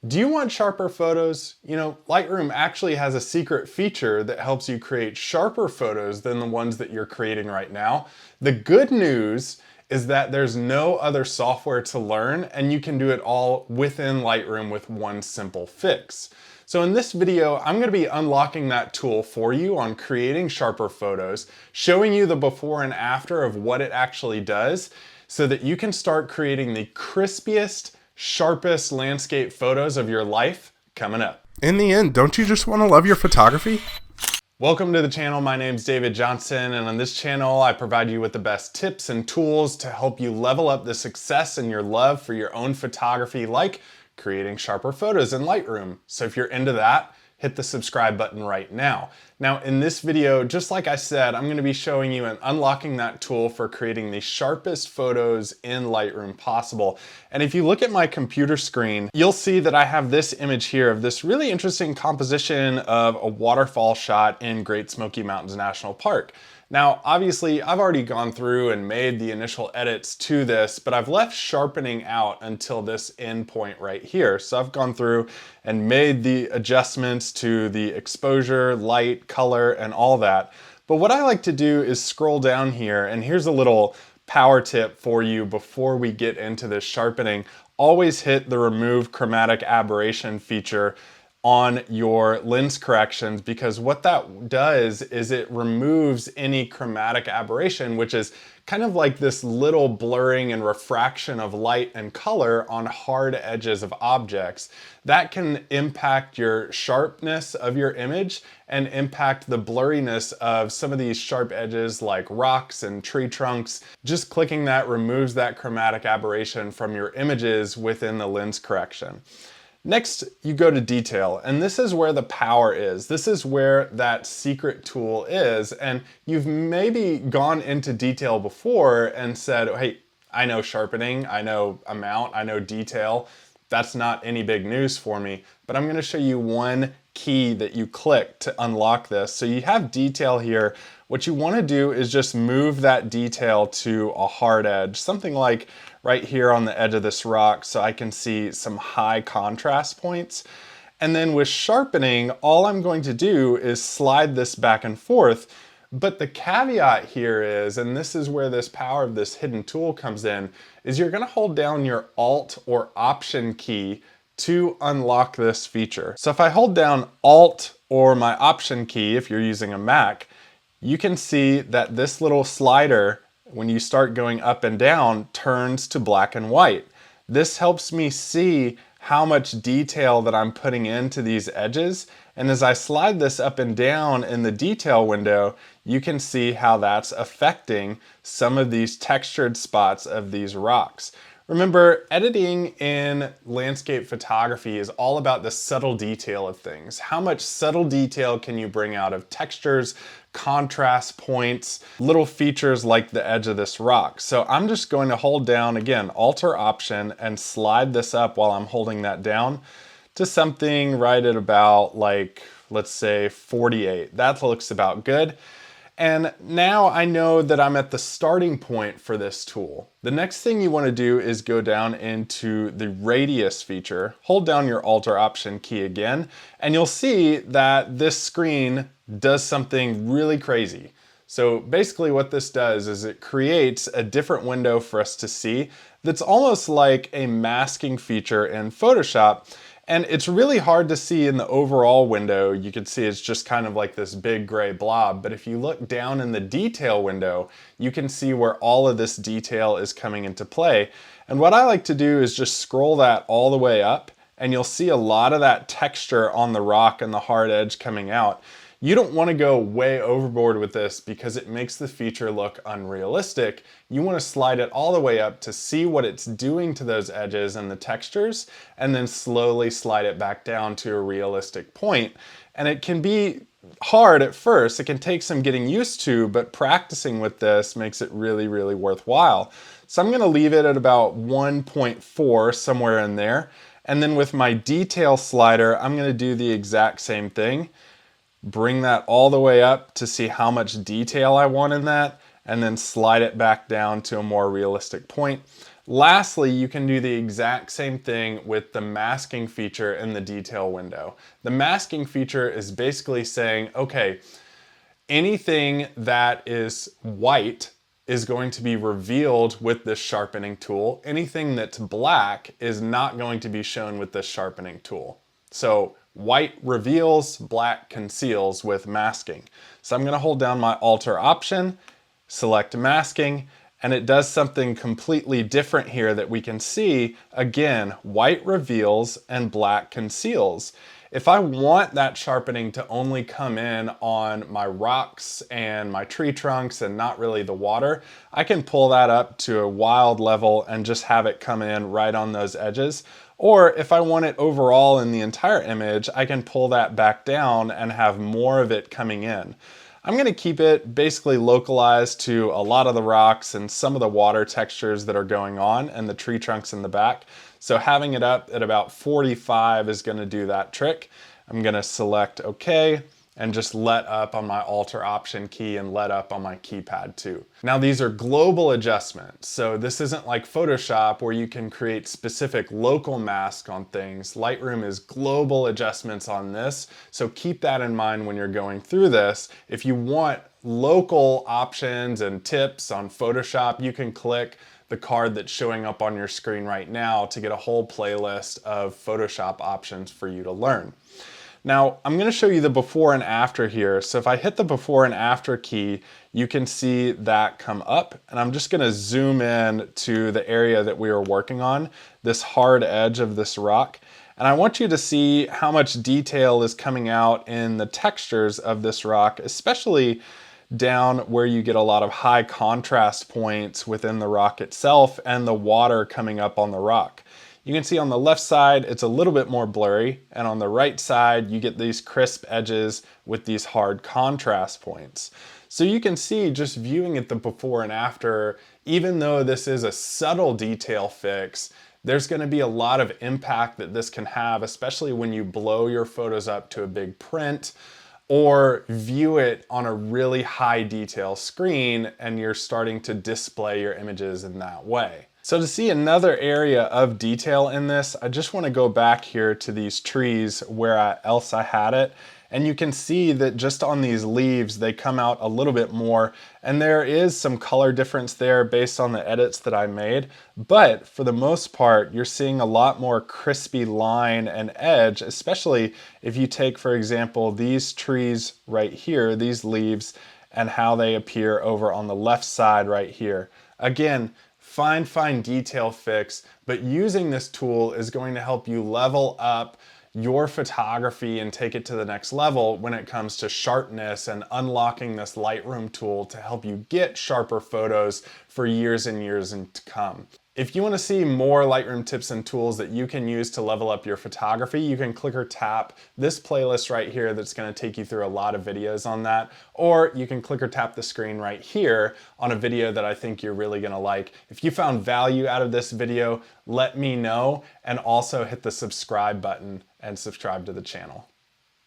Do you want sharper photos? You know, Lightroom actually has a secret feature that helps you create sharper photos than the ones that you're creating right now. The good news is that there's no other software to learn, and you can do it all within Lightroom with one simple fix. So in this video, I'm going to be unlocking that tool for you on creating sharper photos, showing you the before and after of what it actually does so that you can start creating the crispiest, sharpest landscape photos of your life coming up. In the end, don't you just want to love your photography? Welcome to the channel. My name's David Johnston, and on this channel I provide you with the best tips and tools to help you level up the success and your love for your own photography, like creating sharper photos in Lightroom. So if you're into that, hit the subscribe button right now. Now in this video, just like I said, I'm going to be showing you and unlocking that tool for creating the sharpest photos in Lightroom possible. And if you look at my computer screen, you'll see that I have this image here of this really interesting composition of a waterfall shot in Great Smoky Mountains National Park. Now, obviously, I've already gone through and made the initial edits to this, but I've left sharpening out until this end point right here. So I've gone through and made the adjustments to the exposure, light, color, and all that. But what I like to do is scroll down here, and here's a little power tip for you before we get into this sharpening. Always hit the Remove Chromatic Aberration feature on your lens corrections, because what that does is it removes any chromatic aberration, which is kind of like this little blurring and refraction of light and color on hard edges of objects. That can impact your sharpness of your image and impact the blurriness of some of these sharp edges like rocks and tree trunks. Just clicking that removes that chromatic aberration from your images within the lens correction. Next, you go to detail, and this is where the power is. This is where that secret tool is, and you've maybe gone into detail before and said, hey, I know sharpening, I know amount, I know detail. That's not any big news for me, but I'm going to show you one key that you click to unlock this. So you have detail here. What you want to do is just move that detail to a hard edge, something like right here on the edge of this rock, so I can see some high contrast points. And then with sharpening, all I'm going to do is slide this back and forth. But the caveat here is, and this is where this power of this hidden tool comes in, is you're going to hold down your Alt or Option key to unlock this feature. So if I hold down Alt or my Option key, if you're using a Mac, you can see that this little slider, when you start going up and down, turns to black and white. This helps me see how much detail that I'm putting into these edges. And as I slide this up and down in the detail window, you can see how that's affecting some of these textured spots of these rocks. Remember, editing in landscape photography is all about the subtle detail of things. How much subtle detail can you bring out of textures, contrast points, little features like the edge of this rock. So I'm just going to hold down, again, Alt or Option, and slide this up while I'm holding that down to something right at about, like, let's say 48. That looks about good. And now I know that I'm at the starting point for this tool. The next thing you want to do is go down into the radius feature, hold down your Alt or Option key again, and you'll see that this screen does something really crazy. So basically what this does is it creates a different window for us to see that's almost like a masking feature in Photoshop. And it's really hard to see in the overall window. You can see it's just kind of like this big gray blob. But if you look down in the detail window, you can see where all of this detail is coming into play. And what I like to do is just scroll that all the way up, and you'll see a lot of that texture on the rock and the hard edge coming out. You don't want to go way overboard with this because it makes the feature look unrealistic. You want to slide it all the way up to see what it's doing to those edges and the textures, and then slowly slide it back down to a realistic point. And it can be hard at first. It can take some getting used to, but practicing with this makes it really, really worthwhile. So I'm going to leave it at about 1.4, somewhere in there. And then with my detail slider, I'm going to do the exact same thing. Bring that all the way up to see how much detail I want in that, and then slide it back down to a more realistic point. Lastly, you can do the exact same thing with the masking feature in the detail window. The masking feature is basically saying, okay, anything that is white is going to be revealed with this sharpening tool. Anything that's black is not going to be shown with this sharpening tool. So white reveals, black conceals with masking. So I'm gonna hold down my Alter option, select masking, and it does something completely different here that we can see. Again, white reveals and black conceals. If I want that sharpening to only come in on my rocks and my tree trunks and not really the water, I can pull that up to a wild level and just have it come in right on those edges. Or if I want it overall in the entire image, I can pull that back down and have more of it coming in. I'm gonna keep it basically localized to a lot of the rocks and some of the water textures that are going on and the tree trunks in the back. So having it up at about 45 is gonna do that trick. I'm gonna select OK and just let up on my Alter option key and let up on my keypad too. Now these are global adjustments, so this isn't like Photoshop where you can create specific local masks on things. Lightroom is global adjustments on this, so keep that in mind when you're going through this. If you want local options and tips on Photoshop, you can click the card that's showing up on your screen right now to get a whole playlist of Photoshop options for you to learn. Now, I'm going to show you the before and after here. So if I hit the before and after key, you can see that come up, and I'm just going to zoom in to the area that we were working on, this hard edge of this rock. And I want you to see how much detail is coming out in the textures of this rock, especially down where you get a lot of high contrast points within the rock itself and the water coming up on the rock. You can see on the left side, it's a little bit more blurry, and on the right side, you get these crisp edges with these hard contrast points. So you can see just viewing it the before and after, even though this is a subtle detail fix, there's gonna be a lot of impact that this can have, especially when you blow your photos up to a big print or view it on a really high detail screen and you're starting to display your images in that way. So to see another area of detail in this, I just want to go back here to these trees where else I had it. And you can see that just on these leaves, they come out a little bit more. And there is some color difference there based on the edits that I made. But for the most part, you're seeing a lot more crispy line and edge, especially if you take, for example, these trees right here, these leaves, and how they appear over on the left side right here. Again, fine detail fix, but using this tool is going to help you level up your photography and take it to the next level when it comes to sharpness and unlocking this Lightroom tool to help you get sharper photos for years and years to come. If you want to see more Lightroom tips and tools that you can use to level up your photography, you can click or tap this playlist right here that's going to take you through a lot of videos on that, or you can click or tap the screen right here on a video that I think you're really going to like. If you found value out of this video, let me know, and also hit the subscribe button and subscribe to the channel.